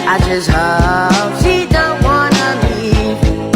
I just hope she don't wanna leave me.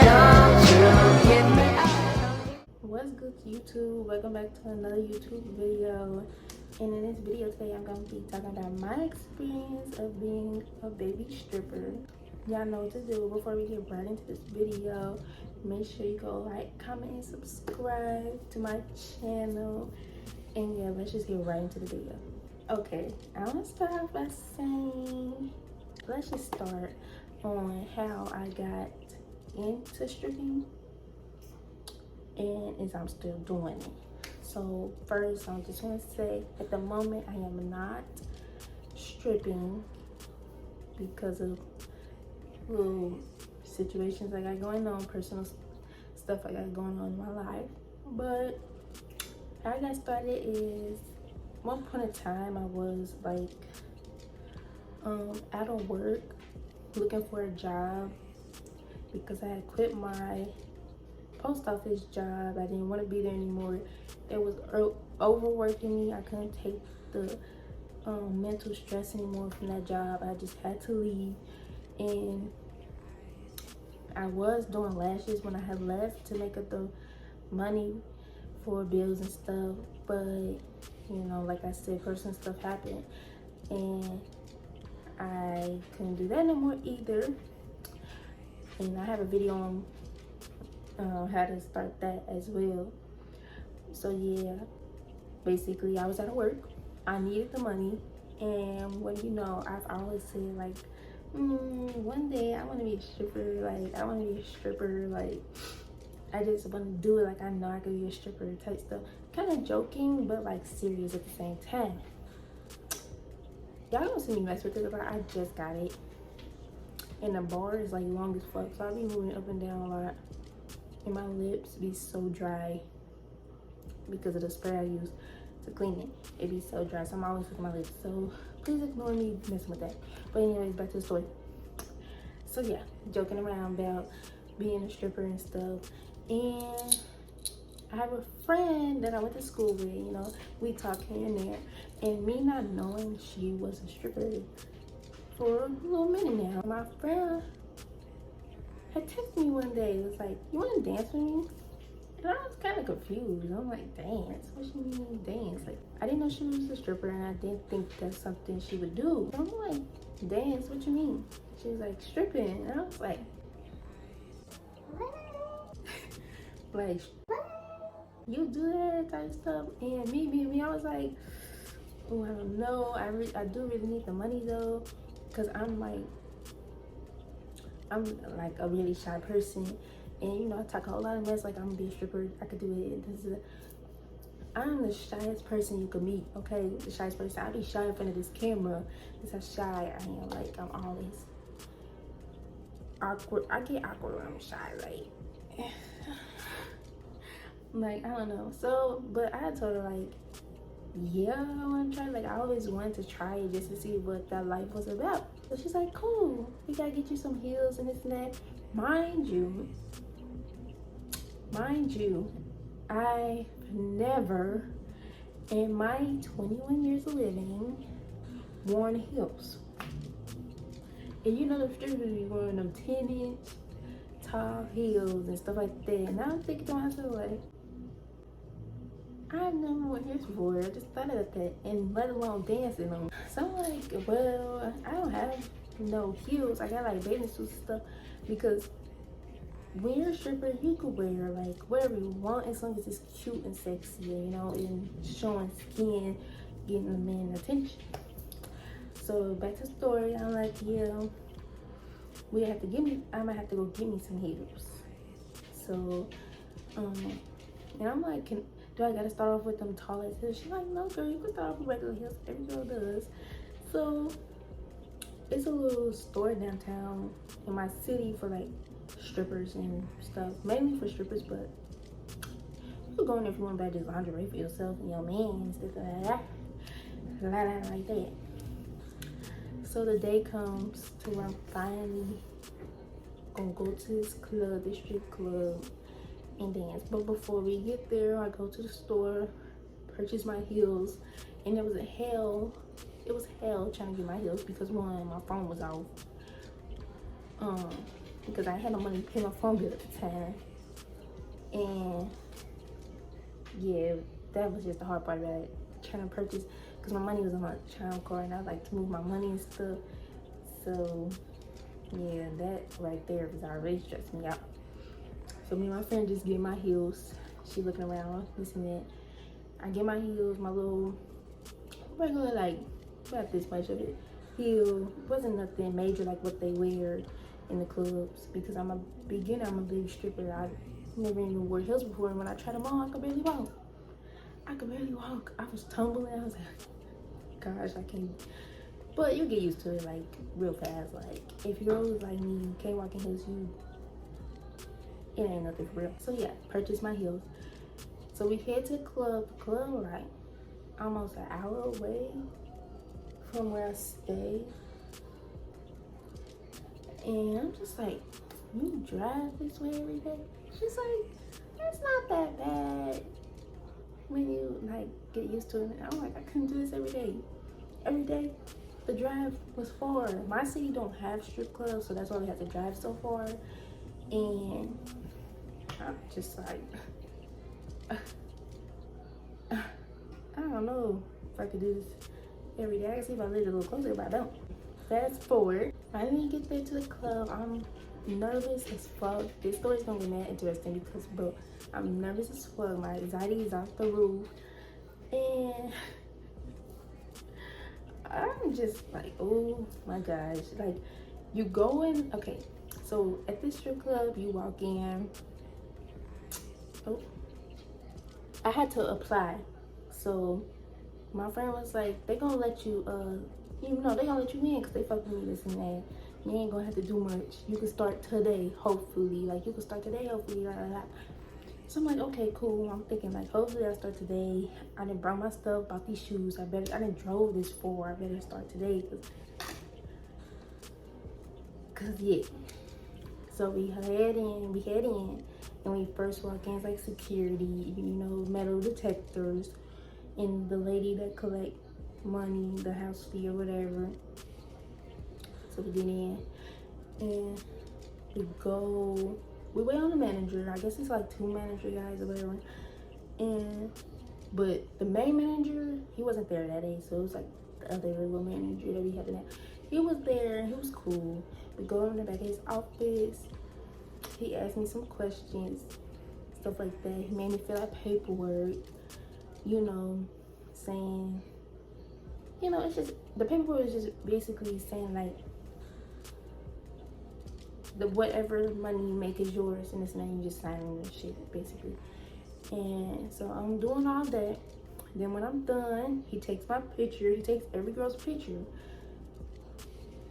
Don't you get me out. What's good, YouTube? Welcome back to another YouTube video. And in this video today, I'm going to be talking about my experience of being a baby stripper. Y'all know what to do. Before we get right into this video, make sure you go like, comment, and subscribe to my channel. And yeah, let's just get right into the video. Okay, I want to start off by saying, let's just start on how I got into stripping and as I'm still doing it. So first, I just want to say, at the moment, I am not stripping because of little situations I got going on, personal stuff I got going on in my life. But how I got started is, one point in time, I was like out of work, looking for a job because I had quit my post office job. I didn't want to be there anymore. It was overworking me. I couldn't take the mental stress anymore from that job. I just had to leave. And I was doing lashes when I had left to make up the money for bills and stuff, but you know, like I said, personal stuff happened and I couldn't do that no more either. And I have a video on how to start that as well. So yeah, basically I was out of work, I needed the money, and when you know, I've always said like, one day I want to be a stripper. Like, I want to be a stripper. Like, I just want to do it. Like, I know I could be a stripper type stuff. Kind of joking, but like serious at the same time. Y'all don't see me mess with it, but I just got it. And the bar is like long as fuck, so I'll be moving up and down a lot. And my lips be so dry because of the spray I use to clean it. It be so dry, so I'm always licking my lips. So please ignore me messing with that. But anyways, back to the story. So yeah, joking around about being a stripper and stuff. And I have a friend that I went to school with, you know, we talk here and there. And me not knowing she was a stripper for a little minute now, my friend had texted me one day. It was like, you want to dance with me? And I was kind of confused. I'm like, dance? What you mean dance? Like, I didn't know she was a stripper, and I didn't think that's something she would do. So I'm like, dance? What you mean? She was like, stripping. And I was like, like, you do that type of stuff? And me, I was like, oh, I don't know. I do really need the money though, because I'm like a really shy person. And you know, I talk a whole lot of mess, like I'm gonna be a stripper, I could do it. I'm the shyest person you could meet, okay? The shyest person. I be shy in front of this camera. That's how shy I am. Like, I'm always awkward. I get awkward when I'm shy, like, like, I don't know. So, but I told her, like, yeah, I want to try. Like, I always wanted to try it just to see what that life was about. So she's like, cool, we gotta get you some heels and this and that. Mind you, I've never in my 21 years of living worn heels. And you know, the strippers be wearing them 10-inch tall heels and stuff like that. And I'm thinking to myself, like, I've never worn heels before. I just thought of that, and let alone dancing them. So I'm like, well, I don't have no heels. I got like bathing suits and stuff, because when you're a stripper, you could wear like whatever you want as long as it's cute and sexy, you know, and showing skin, getting the man attention. So back to the story, I'm like, yeah, I might have to go get me some heels. So, and I'm like, do I gotta start off with them tallest heels? She's like, no girl, you can start off with regular heels. Every girl does. So it's a little store downtown in my city for like strippers and stuff, mainly for strippers, but you can go in there if you want to buy just lingerie for yourself and your man and stuff like that. So the day comes to where I'm finally gonna go to this club, this strip club, and dance. But before we get there, I go to the store, purchase my heels, and there was a hell it was hell trying to get my heels because one, my phone was off. Because I had no money to pay my phone bill at the time. And yeah, that was just the hard part about it. Trying to purchase, because my money was on my child card and I like to move my money and stuff. So yeah, that right there was already stressing me out. So me and my friend just get my heels. She looking around, this and that. I get my heels, my little regular, like, not this much of it. Heel wasn't nothing major like what they wear in the clubs, because I'm a beginner, I'm a big stripper. I never even wore heels before, and when I tried them on, I could barely walk. I was tumbling. I was like, gosh, I can't. But you get used to it like real fast. Like if you're always like me, you can't walk in heels, it ain't nothing for real. So yeah, purchase my heels. So we head to the club. The club like almost an hour away from where I stay. And I'm just like, you drive this way every day? She's like, it's not that bad when you like get used to it. And I'm like, I couldn't do this every day. Every day, the drive was far. My city don't have strip clubs, so that's why we had to drive so far. And I'm just like, I don't know if I could do this every day. I can see if I lived a little closer, but I don't. Fast forward, I didn't get there to the club. I'm nervous as fuck. This story's gonna be mad interesting because, bro, I'm nervous as fuck. My anxiety is off the roof. And I'm just like, oh my gosh. Like, you go in, okay, so at this strip club, you walk in. Oh, I had to apply. So my friend was like, they gonna let you, they gonna let you in because they fuck with me, this and that. You ain't gonna have to do much. You can start today, hopefully. Like, you can start today, hopefully. Blah, blah, blah. So I'm like, okay, cool. I'm thinking like, hopefully I start today. I didn't brought my stuff, bought these shoes. I didn't drove this far. I better start today, cause yeah. So we head in, and we first walk in, it's like security, metal detectors, and the lady that collect money, the house fee or whatever. So we get in, and we wait on the manager. I guess it's like 2 manager guys or whatever. But the main manager, he wasn't there that day, so it was like the other little manager that we had there. He was there, he was cool. We go in the back of his office. He asked me some questions, stuff like that. He made me fill out paperwork, saying, it's just, the paperwork is just basically saying like, the whatever money you make is yours, and it's not, you just signing the shit basically. And so I'm doing all that. Then when I'm done, he takes my picture. He takes every girl's picture.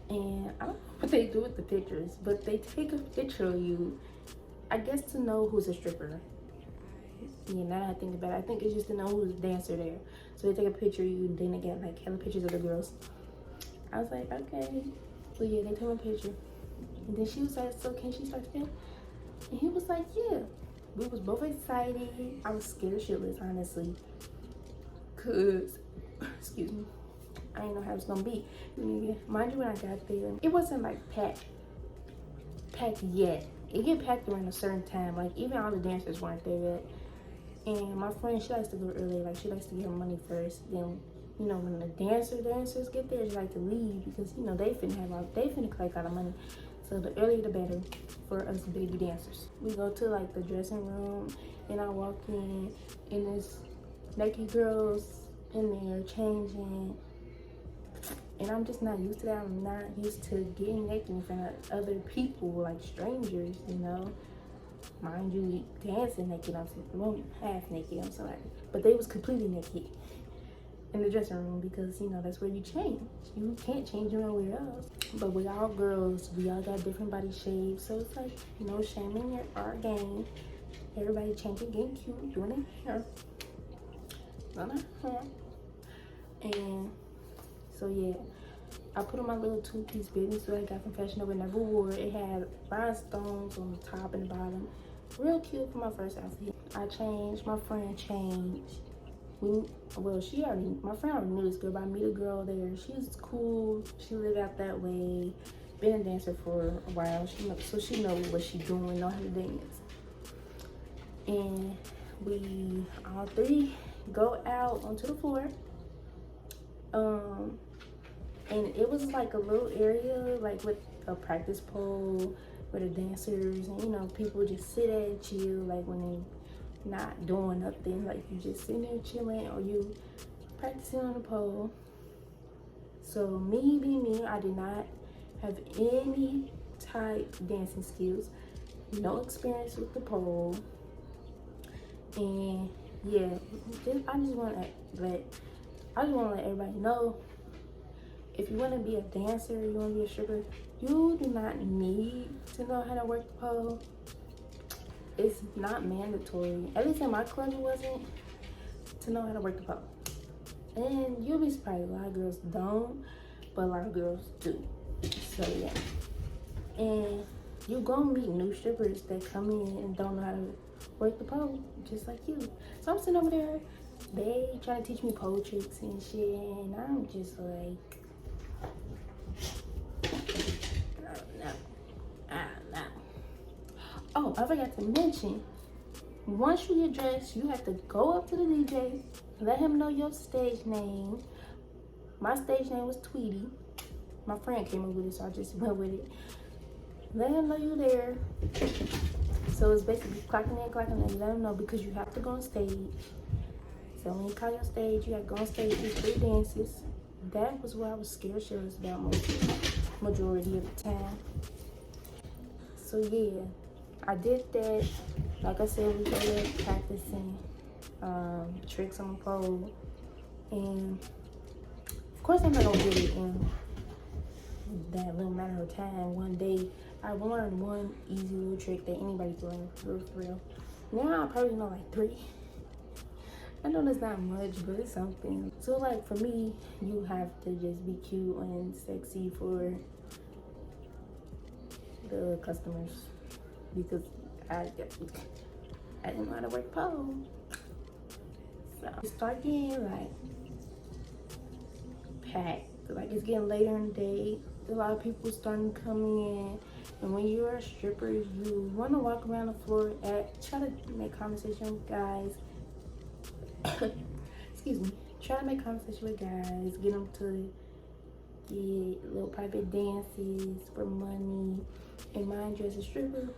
And I don't know what they do with the pictures, but they take a picture of you, I guess, to know who's a stripper. Yeah, now that I think about it, I think it's just to know who's a dancer there. So they take a picture of you, and then they get like hella pictures of the girls. I was like, okay. So yeah, they took my picture. And then she was like, so can she start today? And he was like, yeah. We was both excited. I was scared shitless, honestly. Cause, excuse me, I didn't know how it was gonna be. Mind you, when I got there, it wasn't like packed yet. It get packed around a certain time. Like, even all the dancers weren't there yet. And my friend, she likes to go early. Like, she likes to get her money first. Then, when the dancers get there, she like to leave because, they finna collect all the money. So the earlier the better for us baby dancers. We go to like the dressing room, and I walk in, and there's naked girls in there changing. And I'm just not used to that. I'm not used to getting naked in front of other people, like strangers, Mind you, dancing naked, well, half naked, I'm sorry. But they was completely naked in the dressing room because, that's where you change. You can't change nowhere else. But we all girls, we all got different body shapes. So it's like, no shame in our game. Everybody changing, getting cute, doing their hair. And so yeah, I put on my little 2-piece bathing suit I got from Fashion Nova, never wore it. It had rhinestones on the top and the bottom. Real cute for my first outfit. I changed, my friend changed. My friend already knew this girl, but I meet a girl there. She's cool. She lived out that way. Been a dancer for a while. So she knows what she doing, know how to dance. And we all three go out onto the floor. And it was like a little area, like with a practice pole, where the dancers and people just sit there and chill, like when they not doing nothing, like you just sitting there chilling or you practicing on the pole. So me being me, I did not have any type dancing skills, no experience with the pole, and yeah, I just want to let everybody know, if you want to be a dancer, you want to be a stripper, you do not need to know how to work the pole. It's not mandatory. At least in my club, it wasn't, to know how to work the pole. And you'll be surprised, a lot of girls don't, but a lot of girls do. So yeah. And you're gonna meet new strippers that come in and don't know how to work the pole, just like you. So I'm sitting over there, they trying to teach me pole tricks and shit, and I'm just like, I don't know. Oh, I forgot to mention, once you get dressed, you have to go up to the DJ, let him know your stage name. My stage name was Tweety. My friend came up with it, so I just went with it. Let him know you there. So it's basically clocking in, clocking out. You let him know, because you have to go on stage. So when you call your stage, you have to go on stage, do 3 dances. That was what I was scared shitless about majority of the time. So yeah, I did that. Like I said, we were practicing tricks on the pole, and of course I'm not gonna get it in that little matter of time. One day I learned one easy little trick that anybody can learn, for real. Now I probably know like 3. I know that's not much, but it's something. So like for me, you have to just be cute and sexy for the customers, because I didn't know how to work pole. So it start getting like packed. Like it's getting later in the day. A lot of people starting coming in. And when you're a stripper, you want to walk around the floor, try to make conversation with guys. Excuse me. Try to make conversation with guys. Get them to get little private dances for money. And mind you, as a stripper,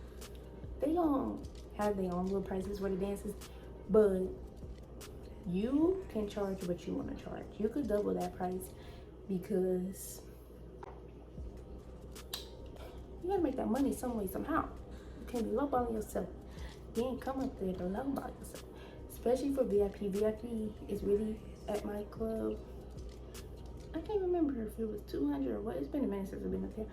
they don't have their own little prices for the dances, but you can charge what you want to charge. You could double that price, because you gotta make that money some way, somehow. You can't be lowballing yourself. You ain't come up there to lowball yourself, especially for VIP. VIP is really, at my club, I can't remember if it was 200 or what. It's been a minute since I've been up there.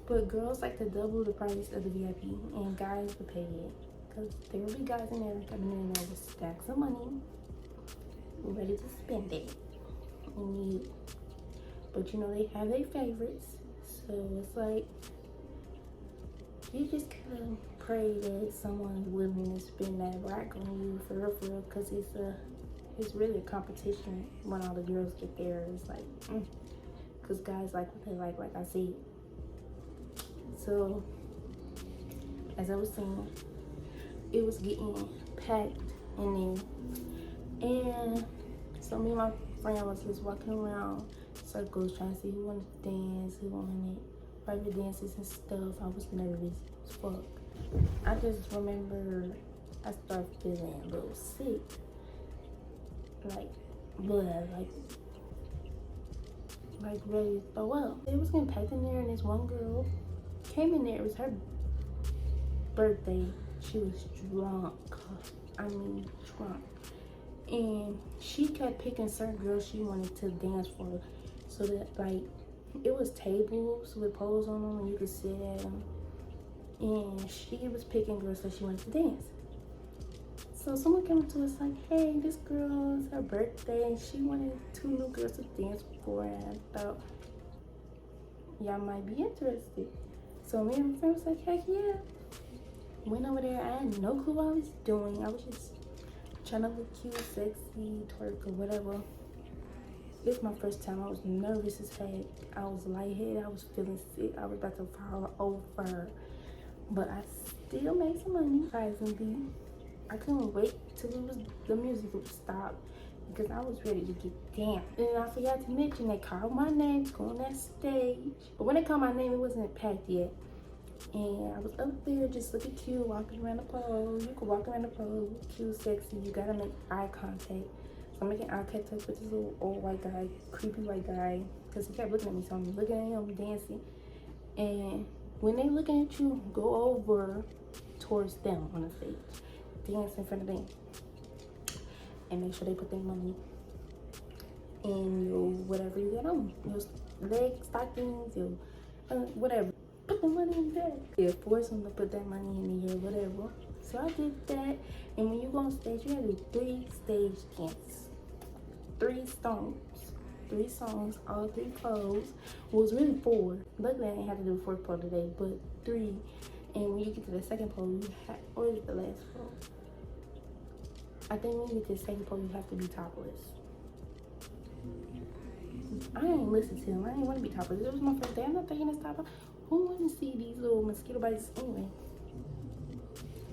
But girls like to double the price of the VIP, and guys will pay it, because there will be guys in there coming in there with stacks of money, ready to spend it. But they have their favorites, so it's like you just gotta pray that someone's willing to spend that rack on you for real, because it's really a competition when all the girls get there. It's like, because guys like what they like I see. So, as I was saying, it was getting packed in there. And so me and my friend was just walking around circles trying to see who wanted to dance, who wanted private dances and stuff. I was nervous as fuck. I just remember I started feeling a little sick. Like blood, like ready to throw up. It was getting packed in there, and this one girl came in there. It was her birthday. She was drunk. I mean drunk. And she kept picking certain girls she wanted to dance for. So that it was tables with poles on them and you could sit at them. And she was picking girls that she wanted to dance. So someone came up to us like, hey, this girl, it's her birthday, and she wanted 2 new girls to dance for, and I thought y'all might be interested. So me and my friend was like, heck yeah. Went over there. I had no clue what I was doing. I was just trying to look cute, sexy, twerk or whatever. It's my first time. I was nervous as heck. I was lightheaded. I was feeling sick. I was about to fall over. But I still made some money, surprisingly. I couldn't wait till the music would stop because I was ready to get down. And I forgot to mention they called my name to go on that stage. But when they called my name, it wasn't packed yet. And I was up there just looking cute, walking around the pole. You can walk around the pole, cute, sexy. You gotta make eye contact. So I'm making eye contact with this little old white guy, creepy white guy, because he kept looking at me. So I'm looking at him, dancing. And when they looking at you, go over towards them on the stage. Dance in front of them. And make sure they put their money in your whatever you got on. Your leg stockings, your whatever. Put the money in there. Yeah, force them to put that money in the air, whatever. So I did that. And when you go on stage, you have to do 3 stage dances. 3 songs. 3 songs, all 3 poses. Well, it was really 4. Luckily, I didn't have to do the 4th pose today, but 3. And when you get to the 2nd pose, you have, or is it the last pose? I think when you get to the 2nd pose, you have to be topless. I ain't listen to him. I didn't want to be topless. It was my first day. I'm not thinking this top. Who want to see these little mosquito bites anyway?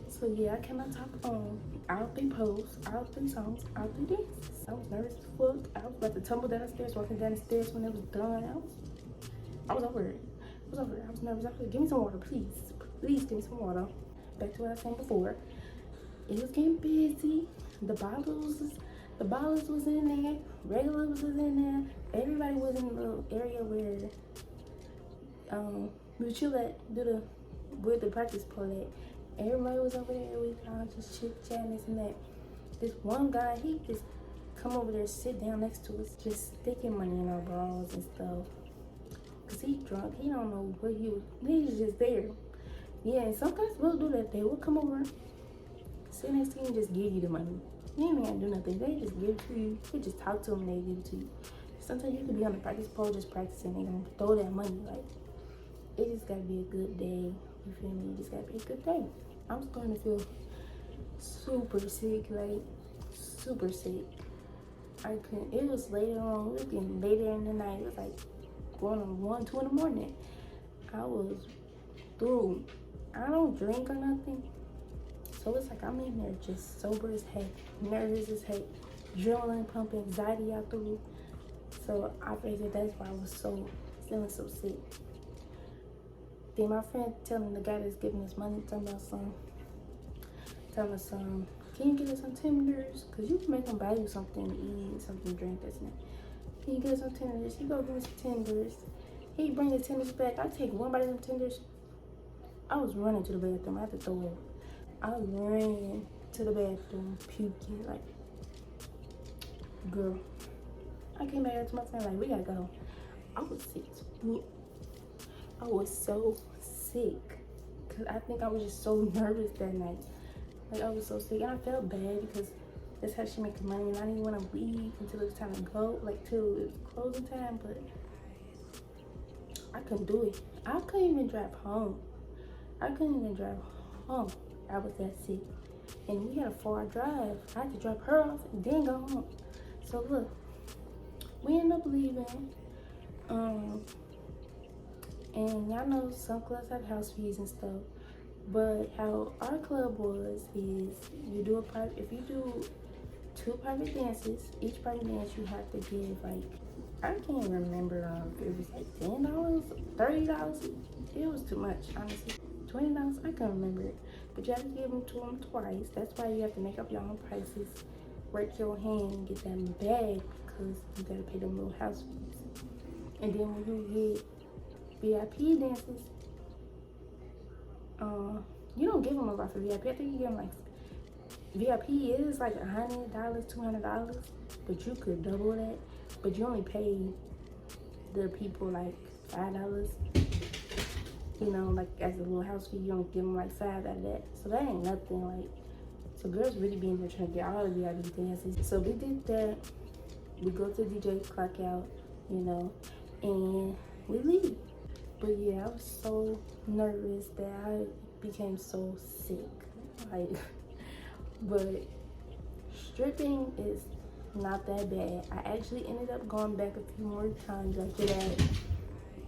So yeah, I came on top on all 3 poses, all 3 songs, all 3 dances. I was nervous as fuck. I was about to tumble down the stairs, walking down the stairs when it was done. I was over it. I was nervous. I was like, give me some water, please. Please give me some water. Back to what I was saying before. It was getting busy. The bottles was in there. Regular was in there. Everybody was in the little area where we chill at, where the practice part at. Everybody was over there. We all just chit-chatting, this and that. This one guy, he just come over there, sit down next to us, just sticking money in our bras and stuff. Cause he drunk, he don't know what he was just there. Yeah, and some guys will do that. They will come over, sit next to you and just give you the money. You ain't even do nothing. They just give it to you. You just talk to them and they give it to you. Sometimes you could be on the practice pole just practicing. They gonna throw that money. Like, it just gotta be a good day. You feel me? It just gotta be a good day. I'm starting to feel super sick, like super sick. I couldn't. It was later on. It was getting later in the night. It was like going on 1, 2 in the morning. I was through. I don't drink or nothing. So it's like I'm in there just sober as heck, nervous as heck, adrenaline pumping, anxiety out the roof. So I figured that's why I was feeling so sick. Then my friend telling the guy that's giving us money, telling us can you get us some tenders? Cause you can make them buy you something to eat, something to drink, that's it. Can you get us some tenders? He go give me some tenders. He bring the tenders back. I take one bite of them tenders. I was running to the bathroom. I had to throw up. I ran to the bathroom, puking, like, girl. I came back to my friend, like, we gotta go. I was sick. I was so sick. Cause I think I was just so nervous that night. Like, I was so sick. And I felt bad because that's how she makes money. And I didn't want to leave until it was time to go, like, till it was closing time. But I couldn't do it. I couldn't even drive home. I was that sick. And we had a far drive. I had to drop her off and then go home. So look, we ended up leaving. And y'all know some clubs have house fees and stuff. But how our club was is you do if you do 2 private dances, each private dance you have to give like, I can't remember if it was like $10, $30. It was too much, honestly. $20, I can't remember it. But you have to give them to them twice. That's why you have to make up your own prices. Work your hand and get them bag because you gotta pay them little house fees. And then when you get VIP dances, you don't give them a lot for VIP. I think you give them like, VIP is like $100, $200, but you could double that. But you only pay the people like $5. You know, like as a little house fee, you don't give them like 5 out of that. So that ain't nothing. Like, so girls really be in there trying to get all the VIP dances. So we did that. We go to DJ, clock out, you know, and we leave. But yeah, I was so nervous that I became so sick. Like, but stripping is not that bad. I actually ended up going back a few more times after that.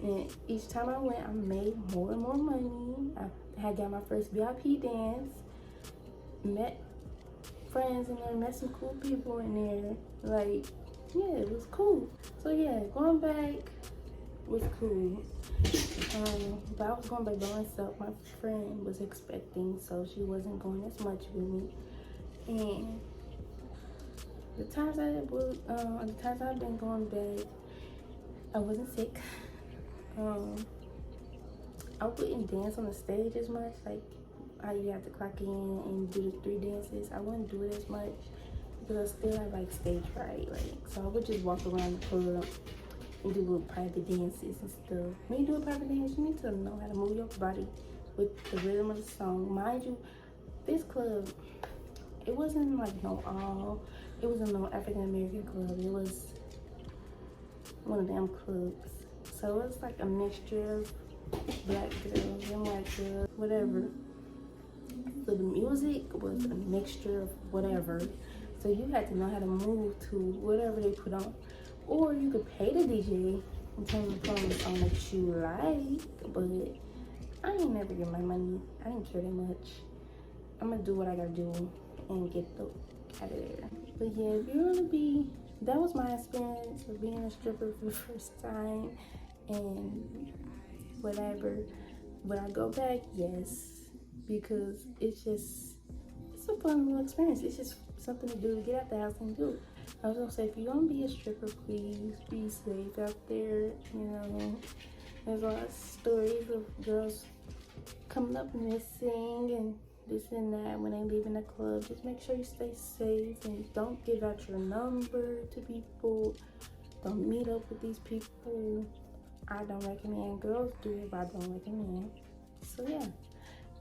And each time I went, I made more and more money. I had got my first VIP dance, met friends in there, met some cool people in there. Like, yeah, it was cool. So yeah, going back was cool. But I was going back by myself. My friend was expecting, so she wasn't going as much with me. And the times I've been going back, I wasn't sick. I wouldn't dance on the stage as much, like how you have to clock in and do the 3 dances. I wouldn't do it as much because I still have like stage fright, like, so I would just walk around the club and do little private dances and stuff. When you do a private dance, you need to know how to move your body with the rhythm of the song. Mind you, this club, it wasn't like it wasn't no African American club. It was one of them clubs. So it was like a mixture of black girls and white girls, whatever. So the music was a mixture of whatever. So you had to know how to move to whatever they put on. Or you could pay the DJ and turn the phone on that you like. But I ain't never get my money. I didn't care that much. I'm gonna do what I gotta do and get the out of there. But yeah, if you're gonna be, that was my experience of being a stripper for the first time and whatever. Would I go back? Yes, because it's a fun little experience. It's just something to do, to get out the house and do. I was gonna say, if you're gonna be a stripper, please be safe out there. You know, there's a lot of stories of girls coming up missing and this and that when they leave in the club. Just make sure you stay safe and don't give out your number to people. Don't meet up with these people. I don't recommend. Girls do it, but I don't recommend. So yeah,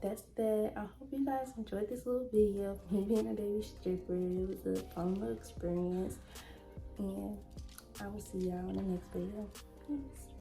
that's that. I hope you guys enjoyed this little video of me being a baby stripper. It was a fun little experience, and I will see y'all in the next video. Peace.